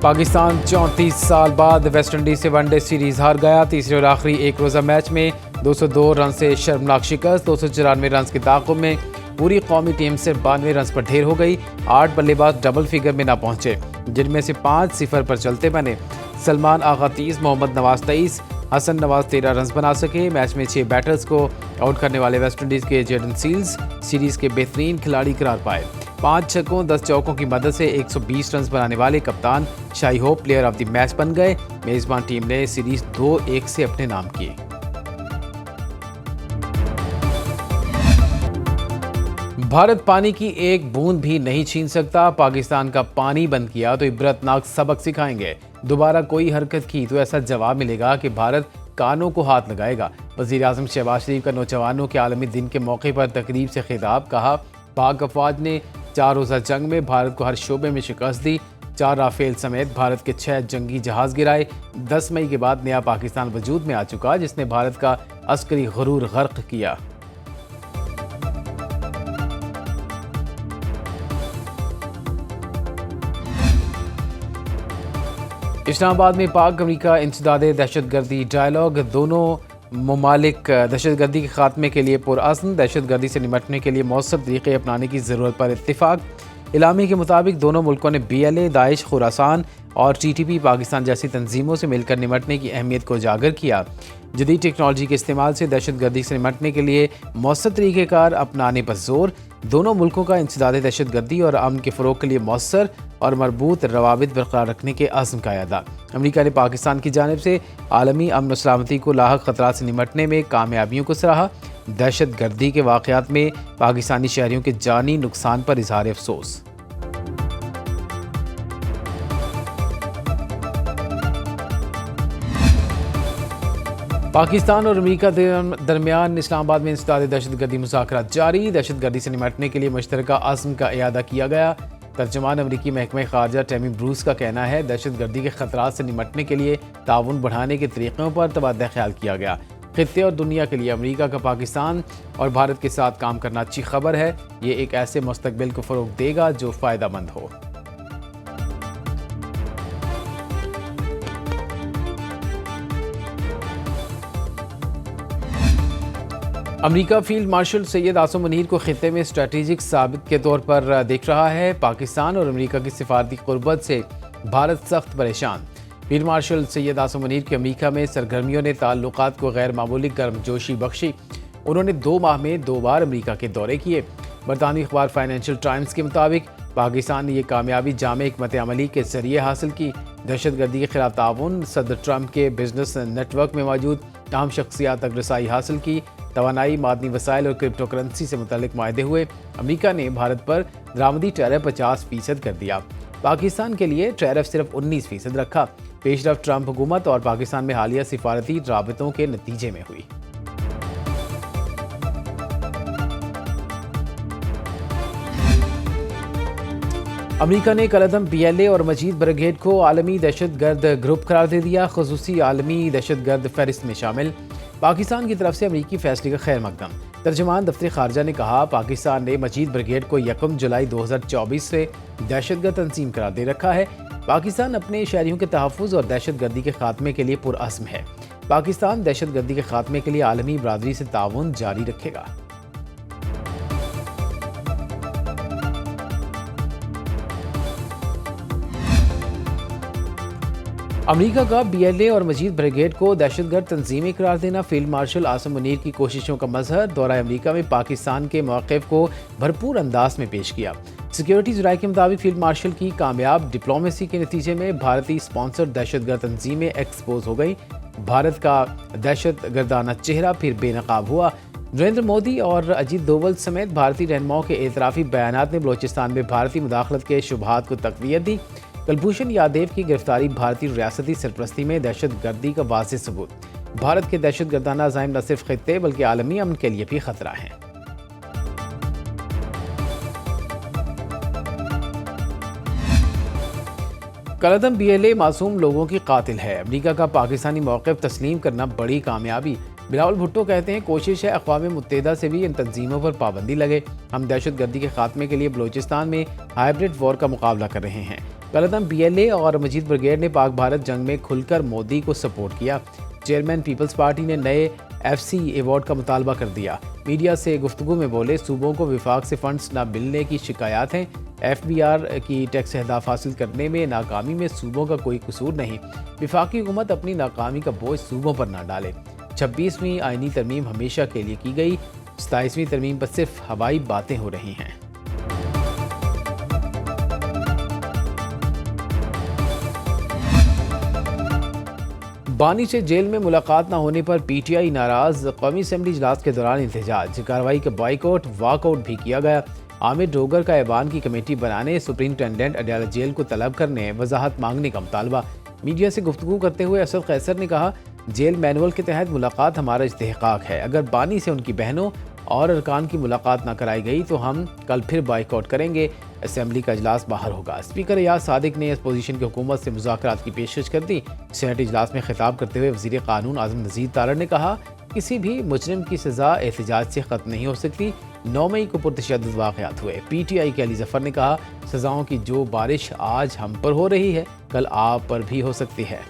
پاکستان 34 سال بعد West Indies سے ون ڈے سیریز ہار گیا۔ تیسرے اور آخری ایک روزہ میچ میں 202 رن سے شرمناک شکست۔ 294 رنز کے تعاقب میں پوری قومی ٹیم صرف 92 رنز پر ڈھیر ہو گئی۔ 8 بلے باز ڈبل فگر میں نہ پہنچے، جن میں سے 5-0 پر چلتے بنے۔ سلمان آغا 30، محمد نواز 23، حسن نواز 13 رنز بنا سکے۔ میچ میں 6 بیٹرز کو آؤٹ کرنے والے ویسٹ انڈیز کے جیڈن سیلز سیریز کے بہترین کھلاڑی قرار پائے۔ 5 چھکوں 10 چوکوں کی مدد سے 120 رنز بنانے والے کپتان Shai Hope player of the match بن گئے۔ میزبان ٹیم نے سیریز 2-1 سے اپنے نام کی۔ بھارت پانی کی ایک بوند بھی نہیں چھین سکتا۔ پاکستان کا پانی بند کیا تو عبرتناک سبق سکھائیں گے۔ دوبارہ کوئی حرکت کی تو ایسا جواب ملے گا کہ بھارت کانوں کو ہاتھ لگائے گا۔ وزیر اعظم شہباز شریف کا نوجوانوں کے عالمی دن کے موقع پر تقریب سے خطاب۔ کہا، پاک افواج نے 4 روزہ جنگ میں بھارت کو ہر شعبے میں شکست دی۔ 4 رافیل سمیت بھارت کے 6 جنگی جہاز گرائے۔ 10 مئی کے بعد نیا پاکستان وجود میں آ چکا، جس نے بھارت کا عسکری غرور غرق کیا۔ اسلام آباد میں پاک امریکہ انسداد دہشت گردی ڈائیلاگ۔ دونوں ممالک دہشت گردی کے خاتمے کے لیے پرعزم۔ دہشت گردی سے نمٹنے کے لیے مؤثر طریقے اپنانے کی ضرورت پر اتفاق۔ اعلامیے کے مطابق دونوں ملکوں نے BLA، داعش، خراسان اور TTP پاکستان جیسی تنظیموں سے مل کر نمٹنے کی اہمیت کو اجاگر کیا۔ جدید ٹیکنالوجی کے استعمال سے دہشت گردی سے نمٹنے کے لیے مؤثر طریقہ کار اپنانے پر زور۔ دونوں ملکوں کا انسداد دہشت گردی اور امن کے فروغ کے لیے مؤثر اور مربوط روابط برقرار رکھنے کے عزم کا اعادہ۔ امریکہ نے پاکستان کی جانب سے عالمی امن و سلامتی کو لاحق خطرات سے نمٹنے میں کامیابیوں کو سراہا۔ دہشت گردی کے واقعات میں پاکستانی شہریوں کے جانی نقصان پر اظہار افسوس۔ پاکستان اور امریکہ درمیان اسلام آباد میں انسداد دہشت گردی مذاکرات جاری۔ دہشت گردی سے نمٹنے کے لیے مشترکہ عزم کا اعادہ کیا گیا۔ ترجمان امریکی محکمہ خارجہ ٹیمی بروس کا کہنا ہے، دہشت گردی کے خطرات سے نمٹنے کے لیے تعاون بڑھانے کے طریقوں پر تبادلہ خیال کیا گیا۔ خطے اور دنیا کے لیے امریکہ کا پاکستان اور بھارت کے ساتھ کام کرنا اچھی خبر ہے۔ یہ ایک ایسے مستقبل کو فروغ دے گا جو فائدہ مند ہو۔ امریکہ فیلڈ مارشل سید عاصم منیر کو خطے میں اسٹریٹجک ثابت کے طور پر دیکھ رہا ہے۔ پاکستان اور امریکہ کی سفارتی قربت سے بھارت سخت پریشان۔ فیلڈ مارشل سید عاصم منیر کی امریکہ میں سرگرمیوں نے تعلقات کو غیر معمولی گرمجوشی بخشی۔ انہوں نے 2 ماہ میں 2 بار امریکہ کے دورے کیے۔ برطانوی اخبار فائنینشل ٹائمز کے مطابق پاکستان نے یہ کامیابی جامع حکمت عملی کے ذریعے حاصل کی۔ دہشت گردی کے خلاف تعاون، صدر ٹرمپ کے بزنس نیٹ ورک میں موجود اہم شخصیات تک رسائی حاصل کی۔ توانائی، معدنی وسائل اور کرپٹو کرنسی سے متعلق معاہدے ہوئے۔ امریکہ نے بھارت پر درآمدی ٹیرف 50% کر دیا۔ پاکستان کے لیے ٹیرف صرف 19% رکھا۔ پیش رفت ٹرمپ حکومت اور پاکستان میں حالیہ سفارتی رابطوں کے نتیجے میں ہوئی۔ امریکہ نے کالعدم BLA اور مجید بریگیڈ کو عالمی دہشت گرد گروپ قرار دے دیا، خصوصی عالمی دہشت گرد فہرست میں شامل۔ پاکستان کی طرف سے امریکی فیصلے کا خیر مقدم۔ ترجمان دفتر خارجہ نے کہا، پاکستان نے مجید بریگیڈ کو 1 جولائی 2024 سے دہشت گرد تنظیم قرار دے رکھا ہے۔ پاکستان اپنے شہریوں کے تحفظ اور دہشت گردی کے خاتمے کے لیے پرعزم ہے۔ پاکستان دہشت گردی کے خاتمے کے لیے عالمی برادری سے تعاون جاری رکھے گا۔ امریکہ کا BLA اور مجید بریگیڈ کو دہشت گرد تنظیمیں قرار دینا فیلڈ مارشل عاصم منیر کی کوششوں کا مظہر۔ دورہ امریکہ میں پاکستان کے موقف کو بھرپور انداز میں پیش کیا۔ سیکیورٹی ذرائع کے مطابق فیلڈ مارشل کی کامیاب ڈپلومیسی کے نتیجے میں بھارتی سپانسرڈ دہشت گرد تنظیمیں ایکسپوز ہو گئی۔ بھارت کا دہشت گردانہ چہرہ پھر بے نقاب ہوا۔ نریندر مودی اور اجیت دوول سمیت بھارتی رہنماؤں کے اعترافی بیانات نے بلوچستان میں بھارتی مداخلت کے شبہات کو تقویت دی۔ کلبھوشن یادیو کی گرفتاری بھارتی ریاستی سرپرستی میں دہشت گردی کا واضح ثبوت۔ بھارت کے دہشت گردانہ عزائم نہ صرف خطے بلکہ عالمی امن کے لیے بھی خطرہ ہیں۔ کالعدم BLA معصوم لوگوں کی قاتل ہے۔ امریکہ کا پاکستانی موقف تسلیم کرنا بڑی کامیابی۔ بلاول بھٹو کہتے ہیں، کوشش ہے اقوام متحدہ سے بھی ان تنظیموں پر پابندی لگے۔ ہم دہشت گردی کے خاتمے کے لیے بلوچستان میں ہائبرڈ وار کا مقابلہ کر رہے ہیں۔ کالعدم PLA اور مجید بریگیڈ نے پاک بھارت جنگ میں کھل کر مودی کو سپورٹ کیا۔ چیئرمین پیپلز پارٹی نے نئے FC ایوارڈ کا مطالبہ کر دیا۔ میڈیا سے گفتگو میں بولے، صوبوں کو وفاق سے فنڈز نہ ملنے کی شکایات ہیں۔ FBR کی ٹیکس اہداف حاصل کرنے میں ناکامی میں صوبوں کا کوئی قصور نہیں۔ وفاقی حکومت اپنی ناکامی کا بوجھ صوبوں پر نہ ڈالے۔ 26ویں آئینی ترمیم ہمیشہ کے لیے کی گئی، 27ویں ترمیم پر صرف ہوائی باتیں ہو رہی ہیں۔ بانی سے جیل میں ملاقات نہ ہونے پر PTI ناراض، قومی اسمبلی اجلاس کے دوران احتجاج، کارروائی کا بائیکاٹ واک آؤٹ بھی کیا گیا۔ عامر ڈوگر کا ایوان کی کمیٹی بنانے، سپرنٹینڈنٹ اڈیالہ جیل کو طلب کرنے، وضاحت مانگنے کا مطالبہ۔ میڈیا سے گفتگو کرتے ہوئے اسد قیصر نے کہا، جیل مینول کے تحت ملاقات ہمارا استحقاق ہے۔ اگر بانی سے ان کی بہنوں اور ارکان کی ملاقات نہ کرائی گئی تو ہم کل پھر بائیکاٹ کریں گے۔ اسمبلی کا اجلاس باہر ہوگا۔ اسپیکر ایاز صادق نے اس پوزیشن کی حکومت سے مذاکرات کی پیشکش کر دی۔ سینیٹ اجلاس میں خطاب کرتے ہوئے وزیر قانون اعظم نذیر تارڑ نے کہا، کسی بھی مجرم کی سزا احتجاج سے ختم نہیں ہو سکتی۔ 9 مئی کو پرتشدد واقعات ہوئے۔ PTI کے علی ظفر نے کہا، سزاؤں کی جو بارش آج ہم پر ہو رہی ہے کل آپ پر بھی ہو سکتی ہے۔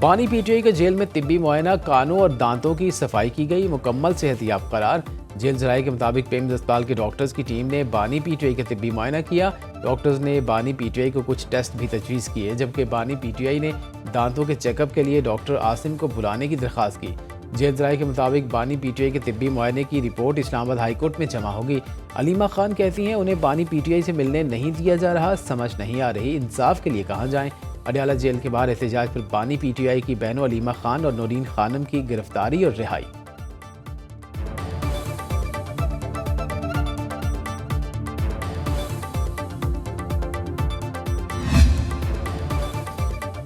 بانی PTI کے جیل میں طبی معائنہ، کانوں اور دانتوں کی صفائی کی گئی، مکمل صحت یاب قرار۔ جیل ذرائع کے مطابق پیمز اسپتال کے ڈاکٹرز کی ٹیم نے بانی PTI کا طبی معائنہ کیا۔ ڈاکٹرز نے بانی PTI کو کچھ ٹیسٹ بھی تجویز کیے، جبکہ بانی PTI نے دانتوں کے چیک اپ کے لیے ڈاکٹر عاصم کو بلانے کی درخواست کی۔ جیل ذرائع کے مطابق بانی PTI کے طبی معائنے کی رپورٹ اسلام آباد ہائی کورٹ میں جمع ہوگی۔ علیمہ خان کہتی ہیں، انہیں بانی PTI سے ملنے نہیں دیا جا رہا، سمجھ نہیں آ رہی، انصاف کے لیے کہاں جائیں۔ اڈیالہ جیل کے باہر احتجاج پر بانی PTI کی بہنوں علیمہ خان اور نورین خانم کی گرفتاری اور رہائی۔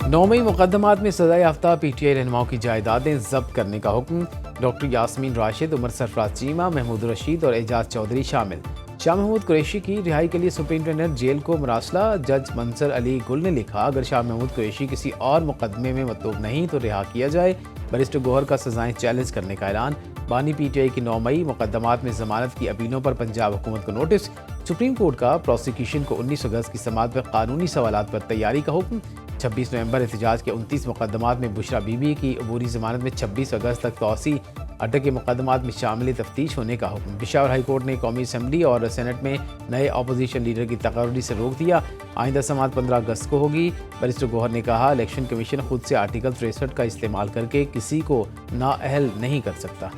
نومئی مقدمات میں سزا یافتہ PTI رہنماؤں کی جائیدادیں ضبط کرنے کا حکم۔ ڈاکٹر یاسمین راشد، عمر سرفراز چیمہ، محمود رشید اور اعجاز چودھری شامل۔ شاہ محمود قریشی کی رہائی کے لیے سپرنٹینڈنٹ جیل کو مراسلہ، جج منصر علی گل نے لکھا، اگر شاہ محمود قریشی کسی اور مقدمے میں مطلوب نہیں تو رہا کیا جائے۔ بیرسٹر گوہر کا سزائیں چیلنج کرنے کا اعلان۔ بانی PTI کی 9 مئی مقدمات میں ضمانت کی اپیلوں پر پنجاب حکومت کو نوٹس۔ سپریم کورٹ کا پروسیکیوشن کو 19 اگست کی سماعت میں قانونی سوالات پر تیاری کا حکم۔ 26 نومبر احتجاج کے 29 مقدمات میں بشرا بی بی کی عبوری ضمانت میں 26 اگست تک توسیع۔ اڈے کے مقدمات میں شامل تفتیش ہونے کا حکم۔ پشاور ہائی کورٹ نے قومی اسمبلی اور سینٹ میں نئے اپوزیشن لیڈر کی تقرری سے روک دیا۔ آئندہ سماعت 15 اگست کو ہوگی۔ بیرسٹر گوہر نے کہا، الیکشن کمیشن خود سے آرٹیکل 63 کا استعمال کر کے کسی کو نااہل نہیں کر سکتا۔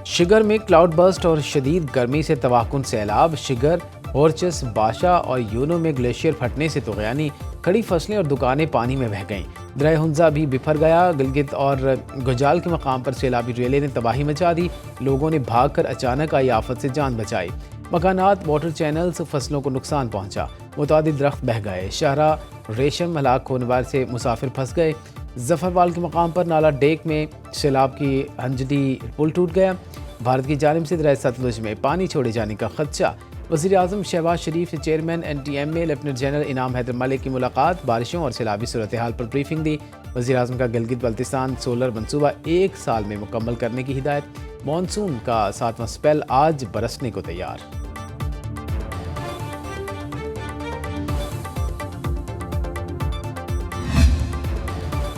شگر میں کلاؤڈ برسٹ اور شدید گرمی سے تواکن سیلاب۔ شگر، ہورچس، باشا اور یونو میں گلیشیئر پھٹنے سے طغیانی، کھڑی فصلیں اور دکانیں پانی میں بہہ گئیں۔ دریا ہنزا بھی بفر گیا۔ گلگت اور گجال کے مقام پر سیلابی ریلے نے تباہی مچا دی، لوگوں نے بھاگ کر اچانک آئی آفت سے جان بچائی۔ مکانات، واٹر چینلز، فصلوں کو نقصان پہنچا، متعدد درخت بہہ گئے۔ شاہراہ ریشم ہلاک ہونے والے سے مسافر پھنس گئے۔ ظفروال کے مقام پر نالا ڈیک میں سیلاب کی ہنجڈی پل ٹوٹ گیا۔ بھارت کی جانب سے دریائے ستلج میں پانی چھوڑے جانے کا خدشہ۔ وزیر اعظم شہباز شریف سے چیئرمین NTM میں لیفٹیننٹ جنرل انعام حیدر ملک کی ملاقات، بارشوں اور سیلابی صورتحال پر بریفنگ دی۔ وزیر اعظم کا گلگت بلتستان سولر منصوبہ 1 سال میں مکمل کرنے کی ہدایت۔ مانسون کا 7واں سپیل آج برسنے کو تیار۔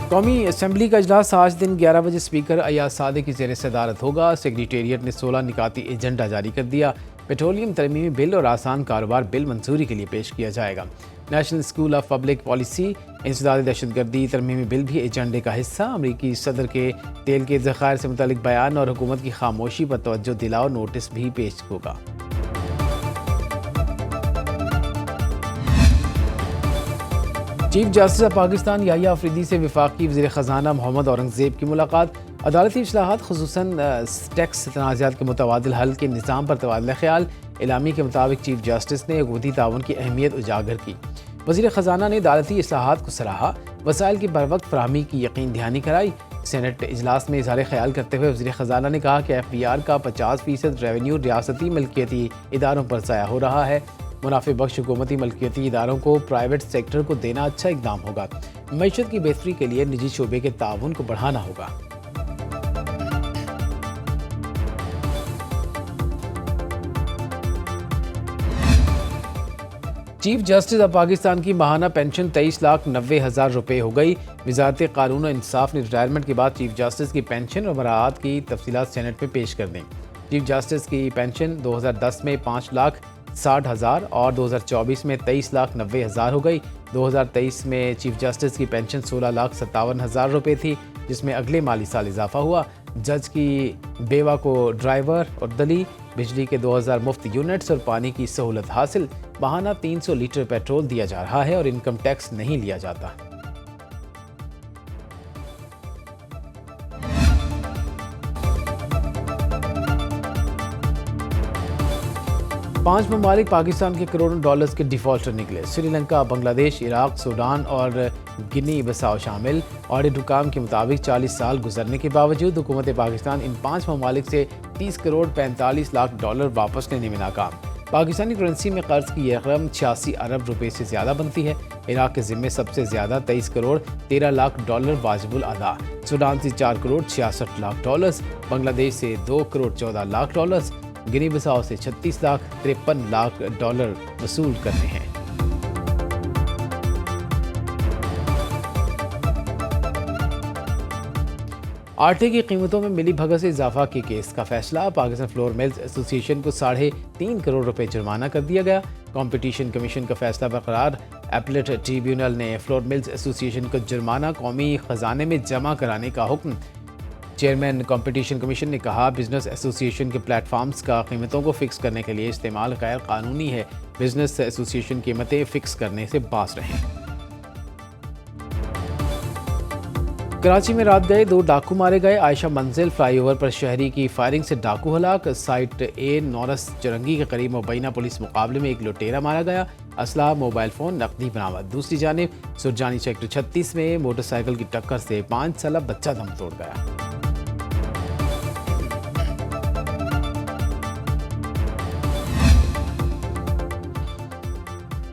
قومی اسمبلی کا اجلاس آج دن 11 بجے اسپیکر ایاز صادق کی زیر صدارت ہوگا۔ سیکریٹریٹ نے 16 نکاتی ایجنڈا جاری کر دیا۔ پیٹرولیم ترمیمی بل اور آسان کاروبار بل منظوری کے لیے پیش کیا جائے گا۔ National school of public policy, انسداد دہشت گردی ترمیمی بل بھی ایجنڈے کا حصہ۔ امریکی صدر کے تیل کے ذخائر سے متعلق بیان اور حکومت کی خاموشی پر توجہ دلاؤ نوٹس بھی پیش ہوگا۔ چیف جسٹس آف پاکستان یحییٰ آفریدی سے وفاقی وزیر خزانہ محمد اورنگزیب کی ملاقات۔ عدالتی اصلاحات خصوصاً ٹیکس تنازعات کے متبادل حل کے نظام پر تبادلہ خیال۔ اعلامیے کے مطابق چیف جسٹس نے حکومتی تعاون کی اہمیت اجاگر کی۔ وزیر خزانہ نے عدالتی اصلاحات کو سراہا، وسائل کی بروقت فراہمی کی یقین دہانی کرائی۔ سینٹ اجلاس میں اظہار خیال کرتے ہوئے وزیر خزانہ نے کہا کہ FBR کا 50% ریونیو ریاستی ملکیتی اداروں پر ضائع ہو رہا ہے۔ منافع بخش حکومتی ملکیتی اداروں کو پرائیویٹ سیکٹر کو دینا اچھا اقدام ہوگا۔ معیشت کی بہتری کے لیے نجی شعبے کے تعاون کو بڑھانا ہوگا۔ چیف جسٹس آف پاکستان کی ماہانہ پینشن 23,90,000 روپے ہو گئی۔ وزارت قانون و انصاف نے ریٹائرمنٹ کے بعد چیف جسٹس کی پینشن اور مراعات کی تفصیلات سینٹ میں پیش کر دیں۔ چیف جسٹس کی پینشن 2010 میں 5,60,000 اور 2024 میں 23,90,000 ہو گئی۔ 2023 میں چیف جسٹس کی پینشن 16,57,000 روپے تھی، جس میں اگلے مالی سال اضافہ ہوا۔ جج کی بیوہ کو ڈرائیور اور دلی، بجلی کے 2,000 مفت یونٹس اور پانی کی سہولت حاصل۔ ماہانہ 300 لیٹر پیٹرول دیا جا رہا ہے اور انکم ٹیکس نہیں لیا جاتا۔ 5 ممالک پاکستان کے کروڑوں ڈالرز کے ڈیفالٹر نکلے۔ سری لنکا، بنگلہ دیش، عراق، سوڈان اور گنی بساؤ شامل۔ آڈٹ حکام کے مطابق 40 سال گزرنے کے باوجود حکومت پاکستان ان 5 ممالک سے 30 کروڑ 45 لاکھ ڈالر واپس لینے میں ناکام۔ پاکستانی کرنسی میں قرض کی یہ رقم 86 ارب روپے سے زیادہ بنتی ہے۔ عراق کے ذمے سب سے زیادہ 23 کروڑ 13 لاکھ ڈالر واجب الادا، سوڈان سے 4 کروڑ 66 لاکھ ڈالرز، بنگلہ دیش سے 2 کروڑ 14 لاکھ ڈالرز، گنی بساؤ سے 36 لاکھ 53 لاکھ ڈالر وصول کرنے ہیں۔ آٹے کی قیمتوں میں ملی بھگت سے اضافہ کے کیس کا فیصلہ۔ پاکستان فلور ملز ایسوسی ایشن کو 3.5 کروڑ روپے جرمانہ کر دیا گیا۔ کمپٹیشن کمیشن کا فیصلہ برقرار۔ ایپلیٹ ٹریبیونل نے فلور ملز ایسوسی ایشن کو جرمانہ قومی خزانے میں جمع کرانے کا حکم۔ چیئرمین کمپٹیشن کمیشن نے کہا، بزنس ایسوسی ایشن کے پلیٹ فارمز کا قیمتوں کو فکس کرنے کے لیے استعمال غیر قانونی ہے۔ بزنس ایسوسی ایشن قیمتیں فکس کرنے سے باز رہیں۔ کراچی میں رات گئے 2 ڈاکو مارے گئے۔ عائشہ منزل فلائی اوور پر شہری کی فائرنگ سے ڈاکو ہلاک۔ سائٹ اے نورس چرنگی کے قریب مبینہ پولیس مقابلے میں ایک لٹیرا مارا گیا۔ اسلحہ، موبائل فون، نقدی برآمد۔ دوسری جانب سرجانی سیکٹر 36 میں موٹر سائیکل کی ٹکر سے 5 سالہ بچہ دم توڑ گیا۔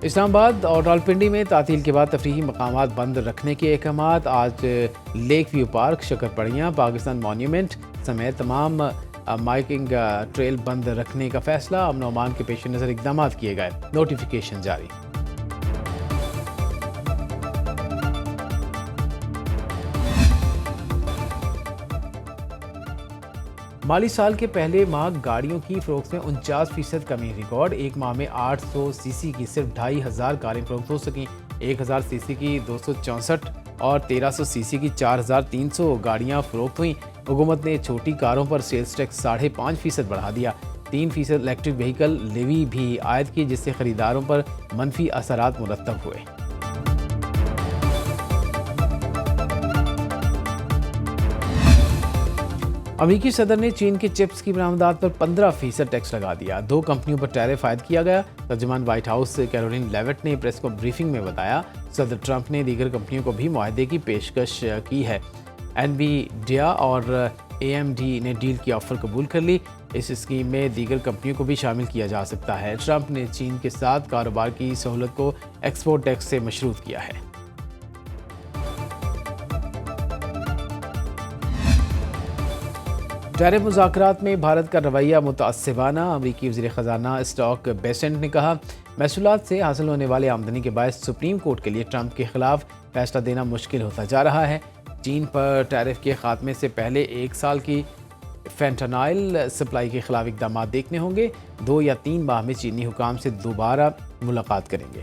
اسلام آباد اور راولپنڈی میں تعطیل کے بعد تفریحی مقامات بند رکھنے کے احکامات۔ آج لیک ویو پارک، شکرپڑیاں، پاکستان مونیومنٹ سمیت تمام مائکنگ ٹریل بند رکھنے کا فیصلہ۔ امن و امان کے پیش نظر اقدامات کیے گئے، نوٹیفیکیشن جاری۔ مالی سال کے پہلے ماہ گاڑیوں کی فروخت میں 49% کمی ریکارڈ۔ ایک ماہ میں 800 سی سی کی صرف 2500 کاریں فروخت ہو سکیں۔ 1000 سی سی کی 264 اور 1300 سی سی کی 4300 گاڑیاں فروخت ہوئیں۔ حکومت نے چھوٹی کاروں پر سیلز ٹیکس 5.5% بڑھا دیا۔ 3% الیکٹرک وہیکل لیوی بھی عائد کی، جس سے خریداروں پر منفی اثرات مرتب ہوئے۔ امریکی صدر نے چین کے چپس کی برآمدات پر 15% ٹیکس لگا دیا۔ 2 کمپنیوں پر ٹیرف عائد کیا گیا۔ ترجمان وائٹ ہاؤس کیرولین لیوٹ نے پریس کو بریفنگ میں بتایا، صدر ٹرمپ نے دیگر کمپنیوں کو بھی معاہدے کی پیشکش کی ہے۔ NVIDIA اور AMD نے ڈیل کی آفر قبول کر لی۔ اس اسکیم میں دیگر کمپنیوں کو بھی شامل کیا جا سکتا ہے۔ ٹرمپ نے چین کے ساتھ کاروبار کی سہولت کو ایکسپورٹ ٹیکس سے مشروط کیا ہے۔ ٹیرف مذاکرات میں بھارت کا رویہ متعصبانہ۔ امریکی وزیر خزانہ اسکاٹ بیسنٹ نے کہا، محصولات سے حاصل ہونے والے آمدنی کے باعث سپریم کورٹ کے لیے ٹرمپ کے خلاف فیصلہ دینا مشکل ہوتا جا رہا ہے۔ چین پر ٹیرف کے خاتمے سے پہلے 1 سال کی فینٹانائل سپلائی کے خلاف اقدامات دیکھنے ہوں گے۔ 2 یا 3 ماہ میں چینی حکام سے دوبارہ ملاقات کریں گے۔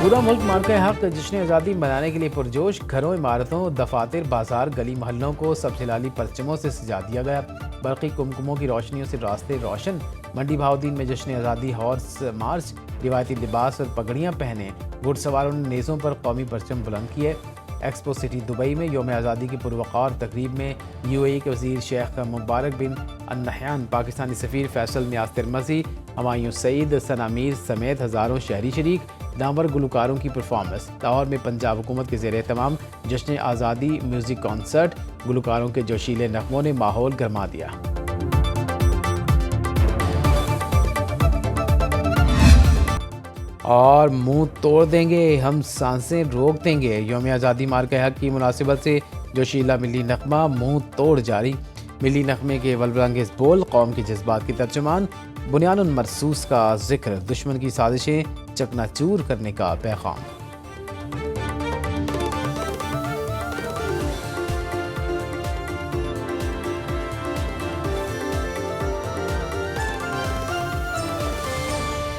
پورا ملک مارکہ حق جشن آزادی منانے کے لیے پرجوش۔ گھروں، عمارتوں، دفاتر، بازار، گلی محلوں کو سبز ہلالی پرچموں سے سجا دیا گیا۔ برقی کمکموں کی روشنیوں سے راستے روشن۔ منڈی بہاؤدین میں جشن آزادی ہارس مارچ، روایتی لباس اور پگڑیاں پہنے گھڑ سواروں نے نیزوں پر قومی پرچم بلند کیے۔ ایکسپو سٹی دبئی میں یوم آزادی کی پروقار تقریب میں UAE کے وزیر شیخ مبارک بن النہیان، پاکستانی سفیر فیصل نیاز ترمذی، ہمایوں سعید، ثنا میر سمیت ہزاروں شہری شریک، نامور گلوکاروں کی پرفارمنس۔ لاہور میں پنجاب حکومت کے زیر اہتمام جشن آزادی میوزک کانسرٹ، گلوکاروں کے جوشیلے نغموں نے ماحول گرما دیا۔ اور منہ توڑ دیں گے، ہم سانسیں روک دیں گے، یوم آزادی مارکہ حق کی مناسبت سے جوشیلا ملی نغمہ منہ توڑ جاری۔ ملی نغمے کے ولولانگیز بول قوم کے جذبات کی ترجمان، بنیان مرصوص کا ذکر، دشمن کی سازشیں چکنا چور کرنے کا پیغام۔